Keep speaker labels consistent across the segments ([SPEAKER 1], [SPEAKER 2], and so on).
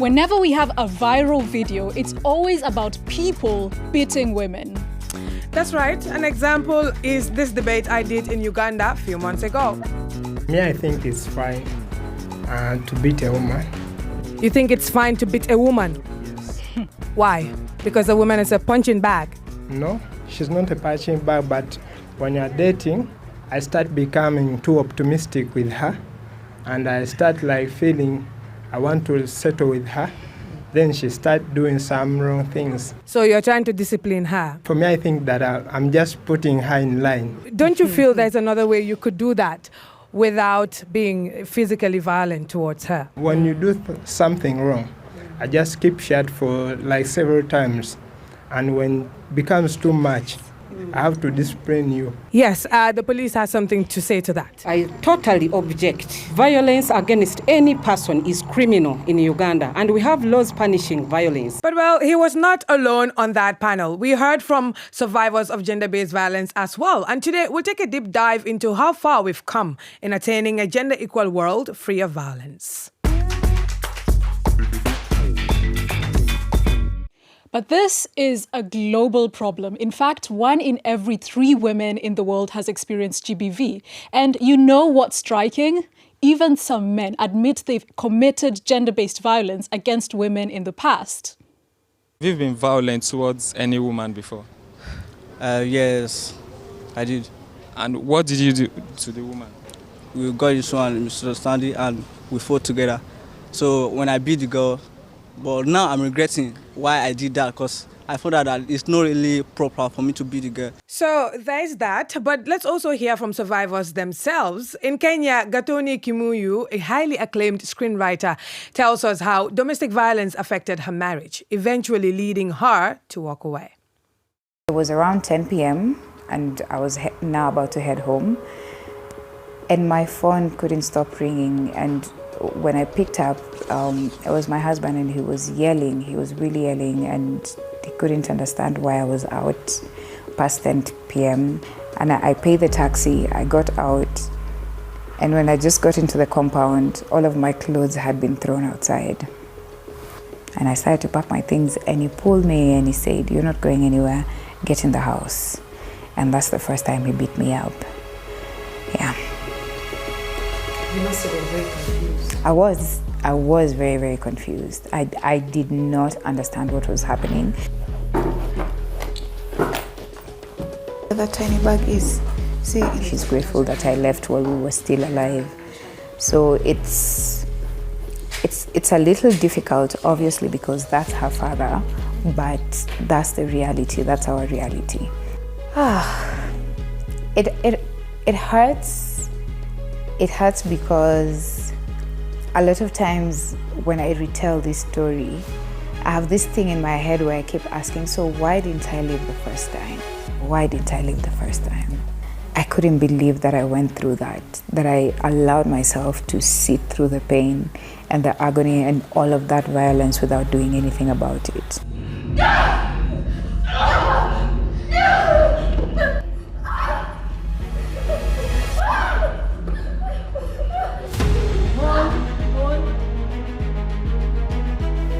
[SPEAKER 1] Whenever we have a viral video, it's always about people beating women.
[SPEAKER 2] That's right. An example is this debate I did in Uganda a few months ago.
[SPEAKER 3] Me, I think it's fine to beat a woman.
[SPEAKER 2] You think it's fine to beat a woman?
[SPEAKER 3] Yes.
[SPEAKER 2] Why? Because a woman is a punching bag?
[SPEAKER 3] No, she's not a punching bag, but when you're dating, I start becoming too optimistic with her, and I start feeling I want to settle with her. Then she start doing some wrong things.
[SPEAKER 2] So you're trying to discipline her?
[SPEAKER 3] For me, I think that I'm just putting her in line.
[SPEAKER 2] Don't you feel there's another way you could do that without being physically violent towards her?
[SPEAKER 3] When you do something wrong, I just keep shut for several times. And when it becomes too much, I have to discipline you.
[SPEAKER 2] Yes, the police has something to say to that.
[SPEAKER 4] I totally object. Violence against any person is criminal in Uganda, and we have laws punishing violence.
[SPEAKER 2] But well, he was not alone on that panel. We heard from survivors of gender-based violence as well. And today we'll take a deep dive into how far we've come in attaining a gender-equal world free of violence.
[SPEAKER 1] But this is a global problem. In fact, 1 in every 3 women in the world has experienced GBV. And you know what's striking? Even some men admit they've committed gender-based violence against women in the past.
[SPEAKER 5] Have you been violent towards any woman before?
[SPEAKER 6] Yes, I did.
[SPEAKER 5] And what did you do to the woman?
[SPEAKER 6] We got into one misunderstanding and we fought together. So when I beat the girl, but now I'm regretting why I did that, because I found out that it's not really proper for me to beat the girl.
[SPEAKER 2] So there's that, but let's also hear from survivors themselves. In Kenya, Gathoni Kimuyu, a highly acclaimed screenwriter, tells us how domestic violence affected her marriage, eventually leading her to walk away.
[SPEAKER 7] It was around 10 p.m. and I was now about to head home, and my phone couldn't stop ringing, and when I picked up, it was my husband, and he was yelling. He was really yelling, and he couldn't understand why I was out past 10 p.m. And I paid the taxi. I got out, and when I just got into the compound, all of my clothes had been thrown outside. And I started to pack my things, and he pulled me and he said, "You're not going anywhere. Get in the house." And that's the first time he beat me up. Yeah.
[SPEAKER 8] You must have been very confused.
[SPEAKER 7] I was very, very confused. I did not understand what was happening.
[SPEAKER 8] That tiny bag is, see?
[SPEAKER 7] She's grateful that I left while we were still alive. So it's a little difficult, obviously, because that's her father, but that's the reality. That's our reality. It hurts. It hurts because a lot of times when I retell this story, I have this thing in my head where I keep asking, so why didn't I leave the first time? Why didn't I leave the first time? I couldn't believe that I went through that I allowed myself to sit through the pain and the agony and all of that violence without doing anything about it.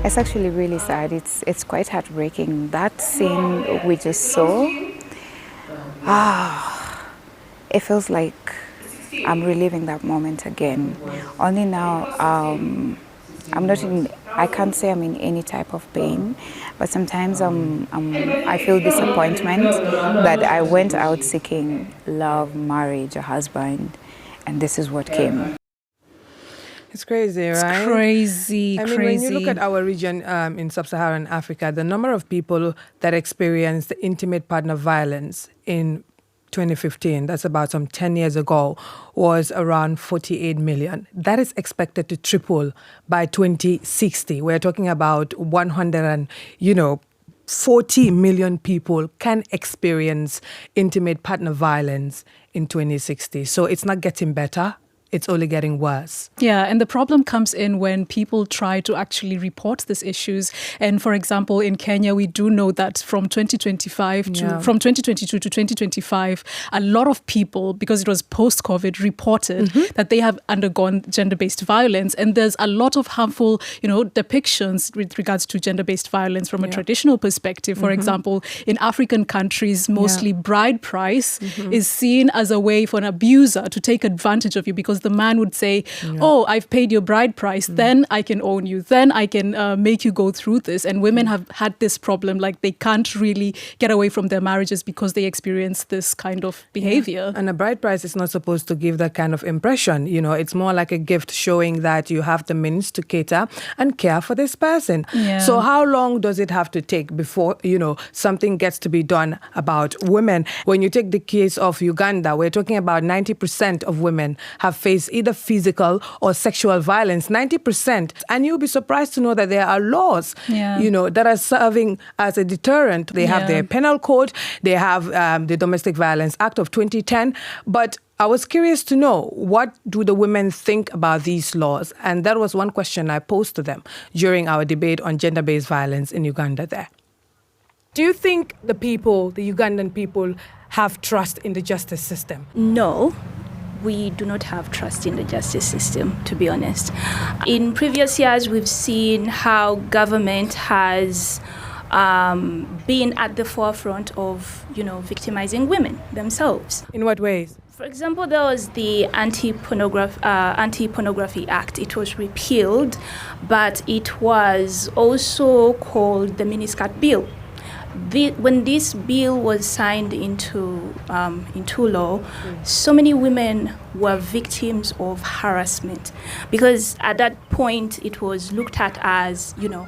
[SPEAKER 7] It's actually really sad. It's quite heartbreaking. That scene we just saw, it feels like I'm reliving that moment again. Only now, I can't say I'm in any type of pain, but sometimes I feel disappointment that I went out seeking love, marriage, a husband, and this is what came.
[SPEAKER 2] It's crazy, right?
[SPEAKER 1] It's crazy,
[SPEAKER 2] I mean, when you look at our region in sub-Saharan Africa, the number of people that experienced intimate partner violence in 2015, that's about some 10 years ago, was around 48 million. That is expected to triple by 2060. We're talking about 40 million people can experience intimate partner violence in 2060. So it's not getting better. it's only getting worse.
[SPEAKER 1] Yeah, and the problem comes in when people try to actually report these issues. And for example, in Kenya, we do know that from 2022 to 2025, a lot of people, because it was post-COVID, reported that they have undergone gender-based violence. And there's a lot of harmful, depictions with regards to gender-based violence from a traditional perspective. For example, in African countries, mostly bride price is seen as a way for an abuser to take advantage of you, because the man would say, oh, I've paid your bride price, then I can own you, then I can make you go through this. And women have had this problem, like they can't really get away from their marriages because they experience this kind of behavior.
[SPEAKER 2] And a bride price is not supposed to give that kind of impression. It's more like a gift showing that you have the means to cater and care for this person.
[SPEAKER 1] Yeah.
[SPEAKER 2] So how long does it have to take before, something gets to be done about women? When you take the case of Uganda, we're talking about 90% of women have faced either physical or sexual violence. 90%. And you'll be surprised to know that there are laws, that are serving as a deterrent. They have their penal code. They have the Domestic Violence Act of 2010. But I was curious to know, what do the women think about these laws? And that was one question I posed to them during our debate on gender-based violence in Uganda there. Do you think the Ugandan people, have trust in the justice system?
[SPEAKER 9] No, we do not have trust in the justice system, to be honest. In previous years, we've seen how government has been at the forefront of, victimizing women themselves.
[SPEAKER 2] In what ways?
[SPEAKER 9] For example, there was the Anti-Pornography Act. It was repealed, but it was also called the Miniskirt Bill. When this bill was signed into law, so many women were victims of harassment, because at that point it was looked at as, you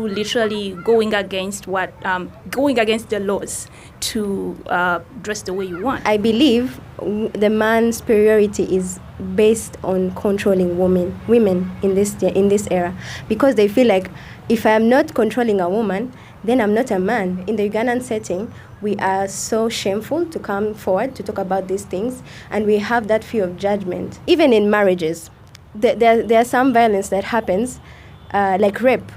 [SPEAKER 9] literally going against the laws to dress the way you want.
[SPEAKER 10] I believe the man's superiority is based on controlling women in this era, because they feel like, if I am not controlling a woman, then I'm not a man. In the Ugandan setting, we are so shameful to come forward to talk about these things, and we have that fear of judgment. Even in marriages, there are some violence that happens, like rape.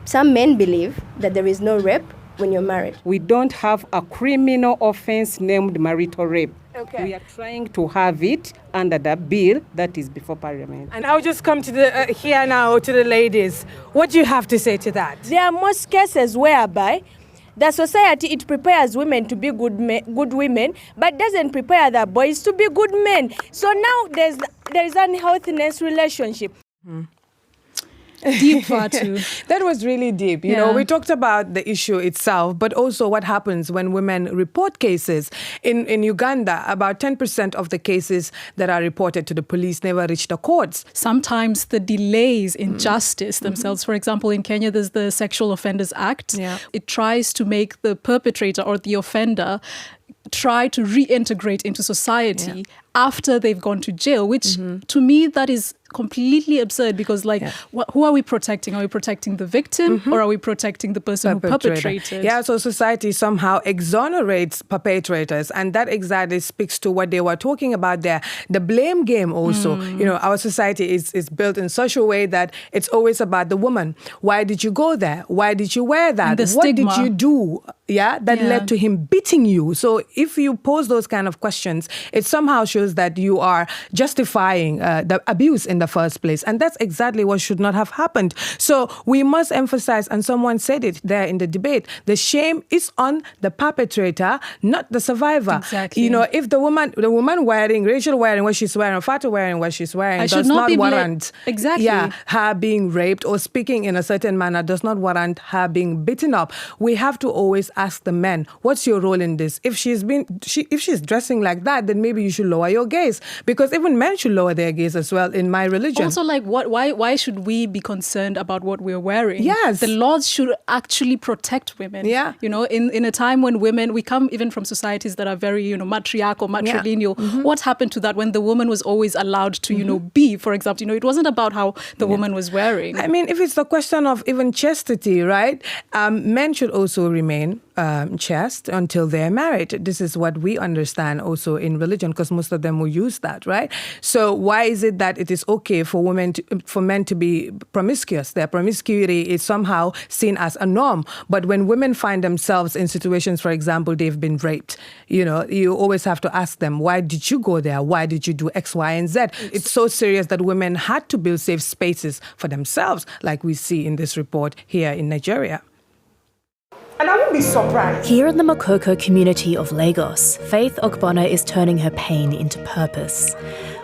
[SPEAKER 10] Some men believe that there is no rape when you're married.
[SPEAKER 4] We don't have a criminal offense named marital rape.
[SPEAKER 2] Okay.
[SPEAKER 4] We are trying to have it under the bill that is before Parliament.
[SPEAKER 2] And I'll just come to the here now to the ladies. What do you have to say to that?
[SPEAKER 11] There are most cases whereby the society, it prepares women to be good women, but doesn't prepare the boys to be good men. So now there is an unhealthiness relationship.
[SPEAKER 1] Deep, Fatou.
[SPEAKER 2] That was really deep. We talked about the issue itself, but also what happens when women report cases. In Uganda, about 10% of the cases that are reported to the police never reach the courts.
[SPEAKER 1] Sometimes the delays in justice themselves. For example, in Kenya, there's the Sexual Offenders Act.
[SPEAKER 2] Yeah.
[SPEAKER 1] It tries to make the perpetrator or the offender try to reintegrate into society after they've gone to jail, which to me, that is completely absurd, because who are we protecting? Are we protecting the victim or are we protecting the person who perpetrated?
[SPEAKER 2] Yeah, so society somehow exonerates perpetrators, and that exactly speaks to what they were talking about there. The blame game also. Our society is built in such a way that it's always about the woman. Why did you go there? Why did you wear that? What did you do? That led to him beating you. So if you pose those kind of questions, it somehow shows that you are justifying the abuse in the first place. And that's exactly what should not have happened. So we must emphasize, and someone said it there in the debate, the shame is on the perpetrator, not the survivor.
[SPEAKER 1] Exactly.
[SPEAKER 2] If the woman wearing, Rachel wearing what she's wearing, Fatou wearing what she's wearing, does not warrant her being raped, or speaking in a certain manner does not warrant her being beaten up. We have to always ask the men, what's your role in this? If she's dressing like that, then maybe you should lower your gaze, because even men should lower their gaze as well in my religion.
[SPEAKER 1] Also, why should we be concerned about what we're wearing?
[SPEAKER 2] Yes.
[SPEAKER 1] The laws should actually protect women.
[SPEAKER 2] Yeah.
[SPEAKER 1] In a time when women, we come even from societies that are very, matriarchal, matrilineal.
[SPEAKER 2] Yeah.
[SPEAKER 1] What happened to that when the woman was always allowed to, be, for example, it wasn't about how the woman was wearing.
[SPEAKER 2] I mean, if it's the question of even chastity, right? Men should also remain chest until they're married. This is what we understand also in religion, because most of them will use that, right? So why is it that it is okay for men to be promiscuous? Their promiscuity is somehow seen as a norm. But when women find themselves in situations, for example, they've been raped, you always have to ask them, why did you go there? Why did you do X, Y, and Z? It's so serious that women had to build safe spaces for themselves, like we see in this report here in Nigeria.
[SPEAKER 12] And I won't be surprised.
[SPEAKER 13] Here in the Mokoko community of Lagos, Faith Ogbonna is turning her pain into purpose.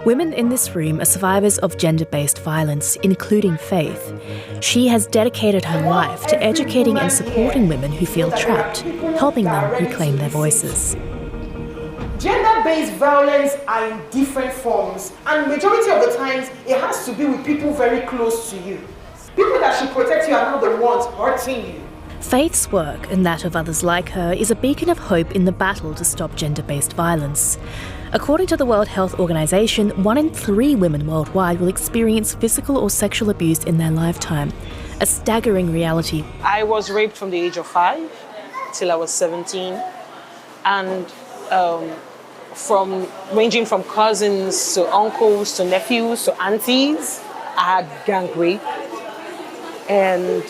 [SPEAKER 13] Women in this room are survivors of gender-based violence, including Faith. She has dedicated her life to educating and supporting women who feel trapped, helping them reclaim their voices.
[SPEAKER 12] Gender-based violence are in different forms, and majority of the times it has to be with people very close to you. People that should protect you are not the ones hurting you.
[SPEAKER 13] Faith's work, and that of others like her, is a beacon of hope in the battle to stop gender-based violence. According to the World Health Organization, 1 in 3 women worldwide will experience physical or sexual abuse in their lifetime, a staggering reality.
[SPEAKER 14] I was raped from the age of 5 till I was 17, and ranging from cousins to uncles to nephews to aunties, I had gang rape, and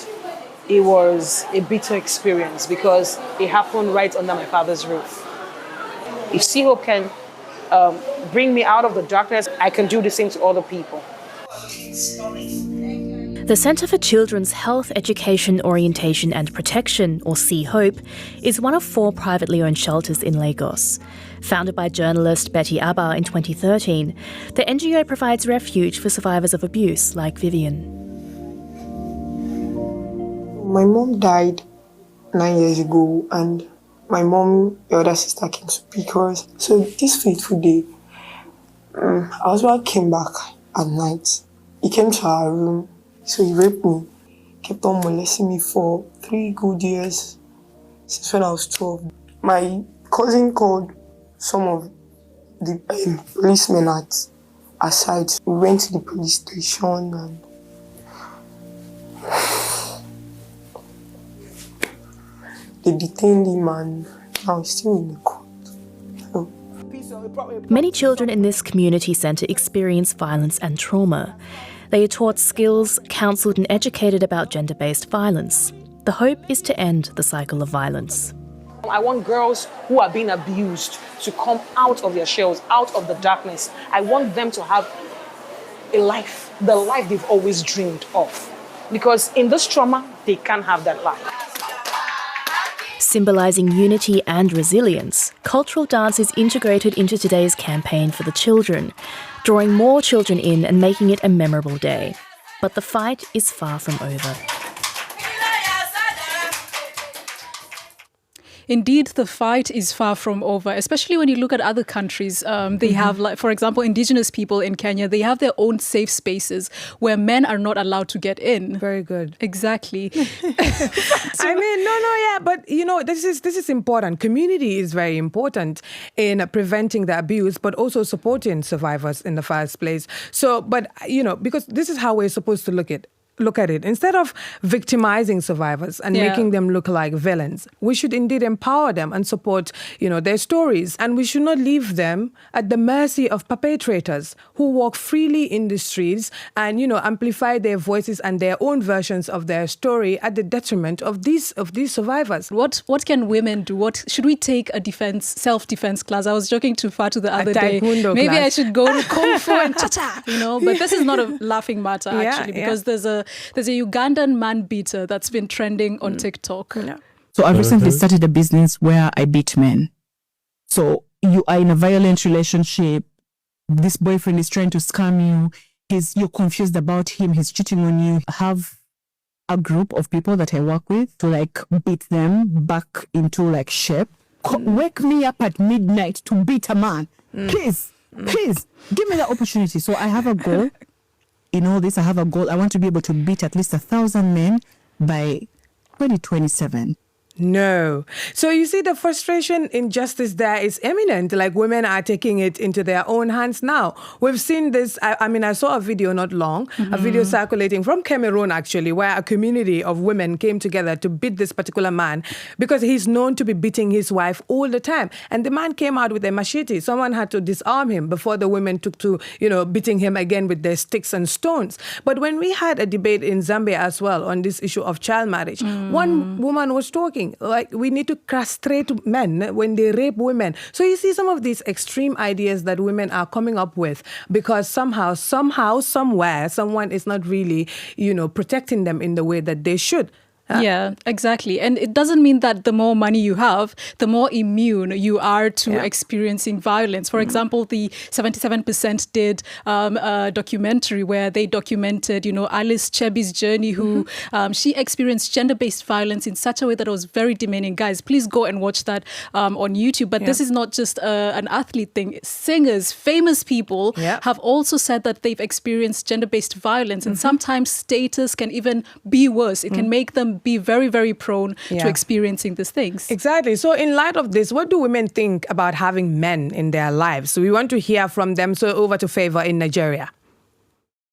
[SPEAKER 14] it was a bitter experience because it happened right under my father's roof. If C-Hope can bring me out of the darkness, I can do the same to other people.
[SPEAKER 13] The Centre for Children's Health, Education, Orientation and Protection, or C-Hope, is one of 4 privately owned shelters in Lagos. Founded by journalist Betty Abba in 2013, the NGO provides refuge for survivors of abuse like Vivian.
[SPEAKER 15] My mom died 9 years ago, and my mom, your other sister, came to pick us. So this fateful day, our husband came back at night. He came to our room, so he raped me. Kept on molesting me for 3 good years, since when I was 12. My cousin called some of the policemen at our side. We went to the police station and they detained him, and now he's still in the court.
[SPEAKER 13] Many children in this community centre experience violence and trauma. They are taught skills, counselled and educated about gender-based violence. The hope is to end the cycle of violence.
[SPEAKER 14] I want girls who are being abused to come out of their shells, out of the darkness. I want them to have a life, the life they've always dreamed of. Because in this trauma, they can't have that life.
[SPEAKER 13] Symbolising unity and resilience, cultural dance is integrated into today's campaign for the children, drawing more children in and making it a memorable day. But the fight is far from over.
[SPEAKER 1] Indeed, the fight is far from over, especially when you look at other countries. They have, like, for example, indigenous people in Kenya, they have their own safe spaces where men are not allowed to get in.
[SPEAKER 2] Very good.
[SPEAKER 1] Exactly.
[SPEAKER 2] But this is important. Community is very important in preventing the abuse, but also supporting survivors in the first place. So, but, because this is how we're supposed to look at it. Instead of victimizing survivors and making them look like villains, we should indeed empower them and support, their stories. And we should not leave them at the mercy of perpetrators who walk freely in the streets and, amplify their voices and their own versions of their story at the detriment of these survivors.
[SPEAKER 1] What can women do? What should we take a self-defense class? I was joking to Fatou the other day. Maybe I should go to Kung Fu and cha-cha, but this is not a laughing matter actually, because there's a Ugandan man beater that's been trending on TikTok. Yeah.
[SPEAKER 16] So I recently started a business where I beat men. So you are in a violent relationship. This boyfriend is trying to scam you. You're confused about him. He's cheating on you. I have a group of people that I work with to beat them back into shape. Wake me up at midnight to beat a man. Please, give me the opportunity. So I have a goal. In all this, I have a goal. I want to be able to beat at least 1,000 men by 2027.
[SPEAKER 2] No. So you see, the frustration injustice there is imminent. Like, women are taking it into their own hands now. We've seen this. I saw a video not long, a video circulating from Cameroon, actually, where a community of women came together to beat this particular man because he's known to be beating his wife all the time. And the man came out with a machete. Someone had to disarm him before the women took to, beating him again with their sticks and stones. But when we had a debate in Zambia as well on this issue of child marriage, one woman was talking, like, we need to castrate men when they rape women. So you see some of these extreme ideas that women are coming up with because somehow, somewhere, someone is not really, protecting them in the way that they should.
[SPEAKER 1] Yeah, exactly. And it doesn't mean that the more money you have, the more immune you are to experiencing violence. For example, the 77% did a documentary where they documented, Alice Chebi's journey, who she experienced gender-based violence in such a way that it was very demeaning. Guys, please go and watch that on YouTube. But this is not just an athlete thing. Singers, famous people have also said that they've experienced gender-based violence. And sometimes status can even be worse. It can make them be very, very prone to experiencing these things.
[SPEAKER 2] Exactly. So in light of this, what do women think about having men in their lives? So we want to hear from them. So over to Favor in Nigeria.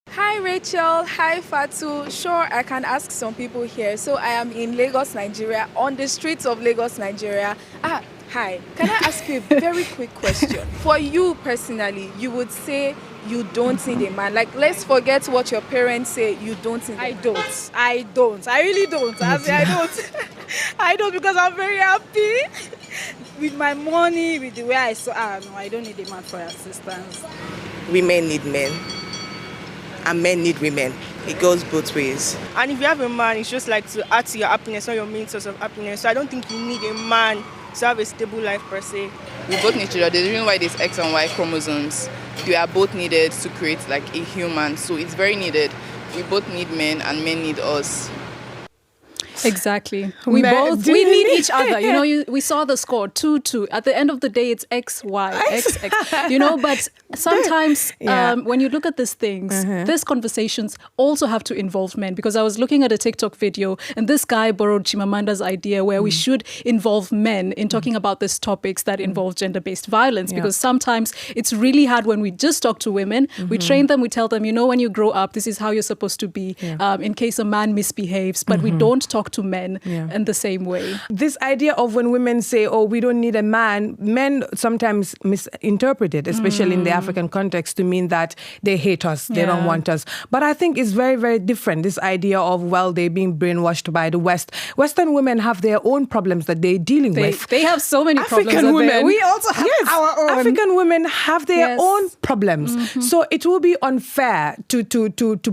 [SPEAKER 17] Hi Rachel, hi Fatou. Sure, I can ask some people here. So I am in Lagos, Nigeria, on the streets of Lagos, Nigeria. Hi, can I ask you a very quick question? For you personally, you would say you don't need a man. Like, let's forget what your parents say. You don't need a man.
[SPEAKER 11] I don't. I really don't. I don't. I don't, because I'm very happy with my money, with the way I saw. No, I don't need a man for assistance.
[SPEAKER 18] Women need men, and men need women. It goes both ways.
[SPEAKER 19] And if you have a man, it's just like to add to your happiness or your main source of happiness. So I don't think you need a man to have a stable life per se.
[SPEAKER 20] We both need children. The reason why there's X and Y chromosomes, we are both needed to create like a human. So it's very needed. We both need men and men need us.
[SPEAKER 1] Exactly. We need each other. We saw the score 2-2. At the end of the day, it's X, Y, X. But sometimes when you look at these things, these conversations also have to involve men. Because I was looking at a TikTok video and this guy borrowed Chimamanda's idea where we should involve men in talking about these topics that involve gender-based violence. Because sometimes it's really hard when we just talk to women. We train them, we tell them, when you grow up, this is how you're supposed to be in case a man misbehaves. But we don't talk to men in the same way.
[SPEAKER 2] This idea of when women say, oh, we don't need a man, men sometimes misinterpret it, especially in the African context, to mean that they hate us, they don't want us. But I think it's very, very different. This idea of, well, they're being brainwashed by the West. Western women have their own problems that they're dealing with.
[SPEAKER 1] They have so many
[SPEAKER 2] African
[SPEAKER 1] problems.
[SPEAKER 2] Women,
[SPEAKER 1] we also have our own.
[SPEAKER 2] African women have their own problems. So it will be unfair to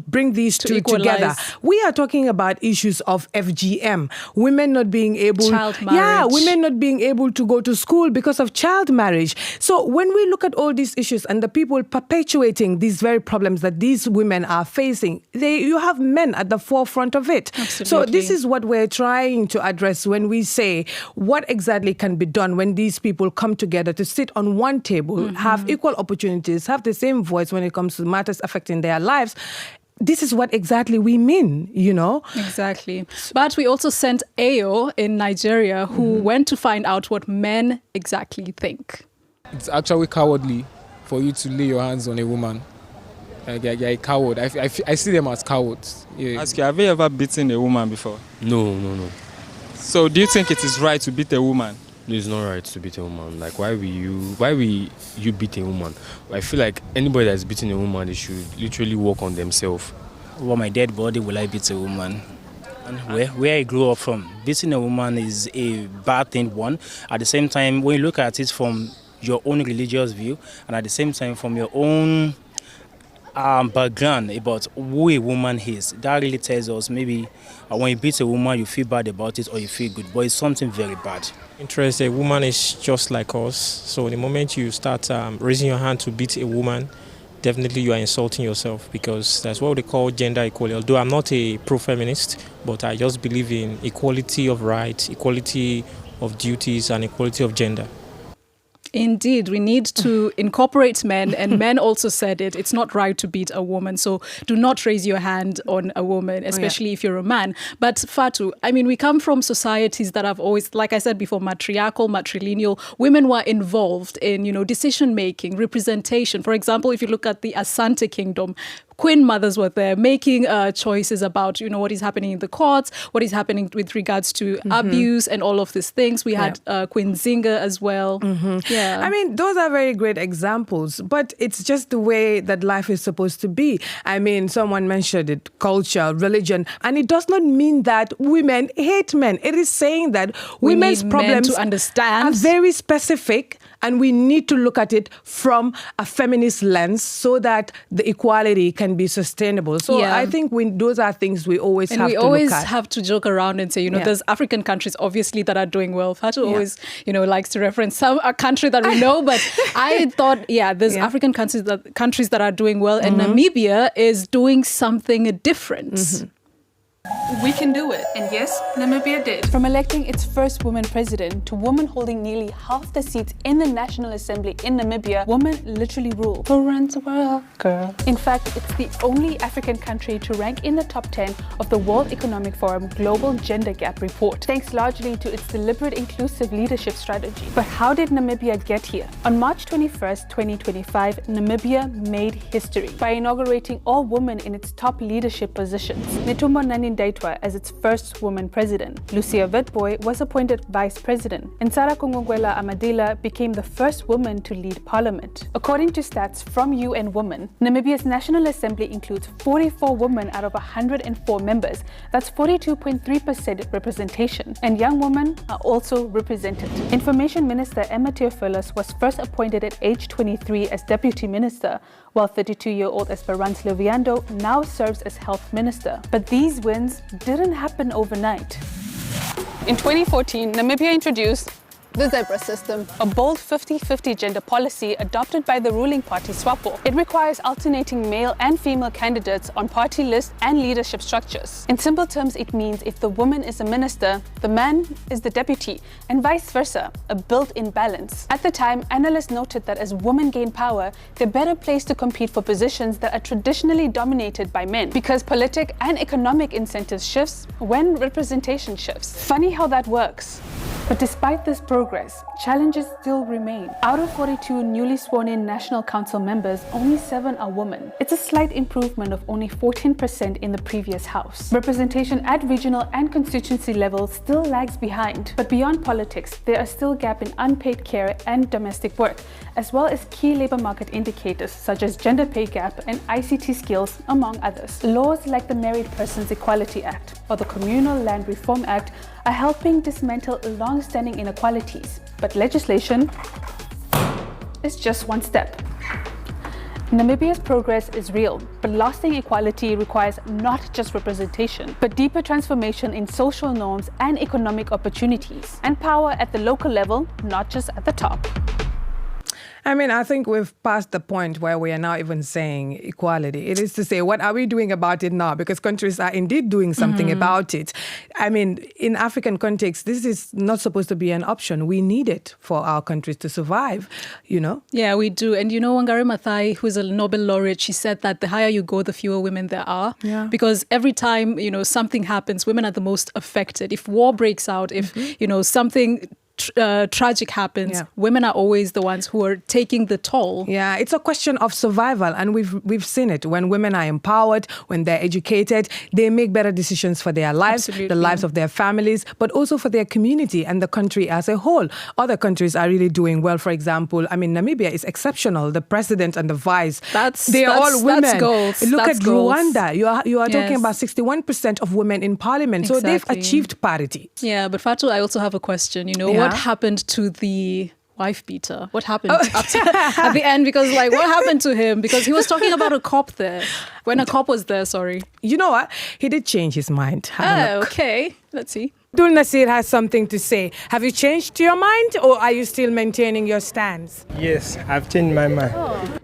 [SPEAKER 2] bring these two together. We are talking about issues of FGM. Women not being able...
[SPEAKER 1] Child marriage.
[SPEAKER 2] Women not being able to go to school because of child marriage. So when we look at all these issues and the people perpetuating these very problems that these women are facing, you have men at the forefront of it.
[SPEAKER 1] Absolutely.
[SPEAKER 2] So this is what we're trying to address when we say what exactly can be done when these people come together to sit on one table, have equal opportunities, have the same voice when it comes to matters affecting their lives. This is what exactly we mean,
[SPEAKER 1] Exactly. But we also sent Ayo in Nigeria who went to find out what men exactly think.
[SPEAKER 21] It's actually cowardly for you to lay your hands on a woman. Like, you're a coward. I see them as cowards. Yeah.
[SPEAKER 5] Ask you, have you ever beaten a woman before?
[SPEAKER 22] No.
[SPEAKER 5] So do you think it is right to beat a woman?
[SPEAKER 22] No, it's not right to beat a woman. Like, why will you beat a woman? I feel like anybody that's beating a woman, they should literally work on themselves.
[SPEAKER 23] Well, my dead body, will I beat a woman? And where I grew up from, beating a woman is a bad thing, one. At the same time, when you look at it from your own religious view, and at the same time from your own background about who a woman is, that really tells us maybe when you beat a woman, you feel bad about it or you feel good, but it's something very bad.
[SPEAKER 24] Interest, a woman is just like us. So the moment you start raising your hand to beat a woman, definitely you are insulting yourself, because that's what they call gender equality. Although I'm not a pro-feminist, but I just believe in equality of rights, equality of duties, and equality of gender.
[SPEAKER 1] Indeed, we need to incorporate men, and men also said it. It's not right to beat a woman, so do not raise your hand on a woman, especially if you're a man. But Fatou, I mean, we come from societies that have always, like I said before, matriarchal, matrilineal. Women were involved in, decision making, representation. For example, if you look at the Asante Kingdom, Queen mothers were there making choices about, what is happening in the courts, what is happening with regards to abuse and all of these things. We had Queen Zinga as well. Yeah.
[SPEAKER 2] I mean, those are very great examples, but it's just the way that life is supposed to be. I mean, someone mentioned it, culture, religion, and it does not mean that women hate men. It is saying that women's problems
[SPEAKER 1] to understand
[SPEAKER 2] are very specific, and we need to look at it from a feminist lens so that the equality can be sustainable. So I think those are things we always have to look at.
[SPEAKER 1] And we always have to joke around and say, there's African countries, obviously, that are doing well. Fatou always, likes to reference a country that we know, but I thought, there's African countries that are doing well, and Namibia is doing something different.
[SPEAKER 3] We can do it. And yes, Namibia did. From electing its first woman president to women holding nearly half the seats in the National Assembly in Namibia, women literally rule. Who runs the world, girl? In fact, it's the only African country to rank in the top 10 of the World Economic Forum Global Gender Gap Report, thanks largely to its deliberate inclusive leadership strategy. But how did Namibia get here? On March 21st, 2025, Namibia made history by inaugurating all women in its top leadership positions. Netumbo Nandi-Ndaitwah as its first woman president. Lucia Witbooi was appointed vice president, and Sarah Kungongwela Amadila became the first woman to lead parliament. According to stats from UN Women, Namibia's National Assembly includes 44 women out of 104 members. That's 42.3% representation, and young women are also represented. Information Minister Emma Theophilus was first appointed at age 23 as deputy minister, while 32-year-old Esperance Leviando now serves as health minister. But these wins didn't happen overnight. In 2014, Namibia introduced the zebra system, a bold 50-50 gender policy adopted by the ruling party SWAPO. It requires alternating male and female candidates on party lists and leadership structures. In simple terms, it means if the woman is a minister, the man is the deputy, and vice versa, a built-in balance. At the time, analysts noted that as women gain power, they're better placed to compete for positions that are traditionally dominated by men, because politic and economic incentives shifts when representation shifts. Funny how that works. But despite this progress, challenges still remain. Out of 42 newly sworn-in National Council members, only 7 are women. It's a slight improvement of only 14% in the previous House. Representation at regional and constituency levels still lags behind. But beyond politics, there are still gaps in unpaid care and domestic work, as well as key labor market indicators such as gender pay gap and ICT skills, among others. Laws like the Married Persons Equality Act or the Communal Land Reform Act are helping dismantle long-standing inequalities, but legislation is just one step. Namibia's progress is real, but lasting equality requires not just representation, but deeper transformation in social norms and economic opportunities, and power at the local level, not just at the top.
[SPEAKER 2] I mean, I think we've passed the point where we are now even saying equality. It is to say, what are we doing about it now? Because countries are indeed doing something about it. I mean, in African context, this is not supposed to be an option. We need it for our countries to survive,
[SPEAKER 1] Yeah, we do. And Wangari Maathai, who is a Nobel laureate, she said that the higher you go, the fewer women there are.
[SPEAKER 2] Yeah.
[SPEAKER 1] Because every time, something happens, women are the most affected. If war breaks out, if, something tragic happens, women are always the ones who are taking the toll.
[SPEAKER 2] Yeah, it's a question of survival, and we've seen it. When women are empowered, when they're educated, they make better decisions for their lives, the lives of their families, but also for their community and the country as a whole. Other countries are really doing well. For example, Namibia is exceptional. The president and the vice, they are all women.
[SPEAKER 1] That's goals.
[SPEAKER 2] Look
[SPEAKER 1] at
[SPEAKER 2] Rwanda. You are talking about 61% of women in parliament.
[SPEAKER 1] Exactly.
[SPEAKER 2] So they've achieved parity.
[SPEAKER 1] Yeah, but Fatou, I also have a question. What happened to the wife beater? What happened at the end? Because what happened to him? Because he was talking about a cop there. When a cop was there, sorry.
[SPEAKER 2] You know what? He did change his mind.
[SPEAKER 1] Okay. Let's see.
[SPEAKER 2] Abdul Nasir has something to say. Have you changed your mind, or are you still maintaining your stance?
[SPEAKER 6] Yes, I've changed my mind.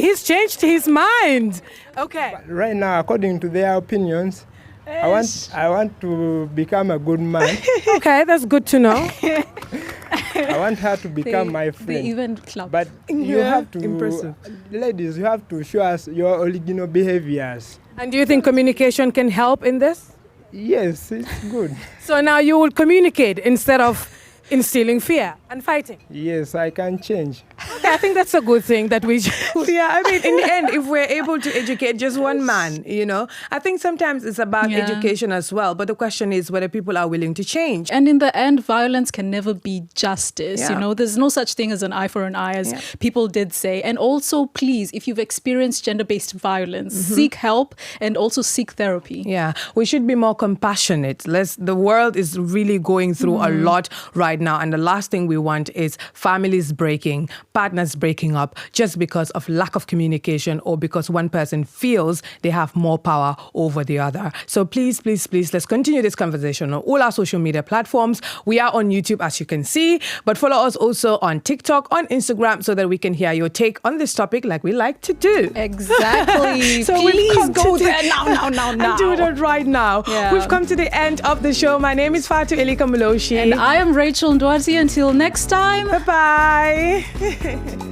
[SPEAKER 2] He's changed his mind. Okay.
[SPEAKER 6] But right now, according to their opinions, I want to become a good man.
[SPEAKER 2] Okay, that's good to know.
[SPEAKER 6] I want her to become my friend.
[SPEAKER 1] They even club.
[SPEAKER 6] But you have to,
[SPEAKER 2] impressive.
[SPEAKER 6] ladies, you have to show us your original behaviors.
[SPEAKER 2] And do you think communication can help in this?
[SPEAKER 6] Yes, it's good.
[SPEAKER 2] So now you will communicate instead of instilling fear and fighting.
[SPEAKER 6] Yes, I can change.
[SPEAKER 2] Okay, I think that's a good thing that we yeah, I mean, in the end, if we're able to educate just one man, I think sometimes it's about education as well. But the question is whether people are willing to change.
[SPEAKER 1] And in the end, violence can never be justice.
[SPEAKER 2] Yeah.
[SPEAKER 1] There's no such thing as an eye for an eye, as people did say. And also, please, if you've experienced gender-based violence, seek help and also seek therapy.
[SPEAKER 2] Yeah, we should be more compassionate. The world is really going through a lot right now. And the last thing we want is families breaking, partners breaking up just because of lack of communication or because one person feels they have more power over the other. So please, please, please, let's continue this conversation on all our social media platforms. We are on YouTube, as you can see, but follow us also on TikTok, on Instagram, so that we can hear your take on this topic like we like to do.
[SPEAKER 1] Exactly.
[SPEAKER 2] So
[SPEAKER 1] please go there now.
[SPEAKER 2] And do it right now.
[SPEAKER 1] Yeah.
[SPEAKER 2] We've come to the end of the show. My name is Fatou Elika Muloshi.
[SPEAKER 1] And I am Rachel Ndwazi. Until next time.
[SPEAKER 2] Bye-bye.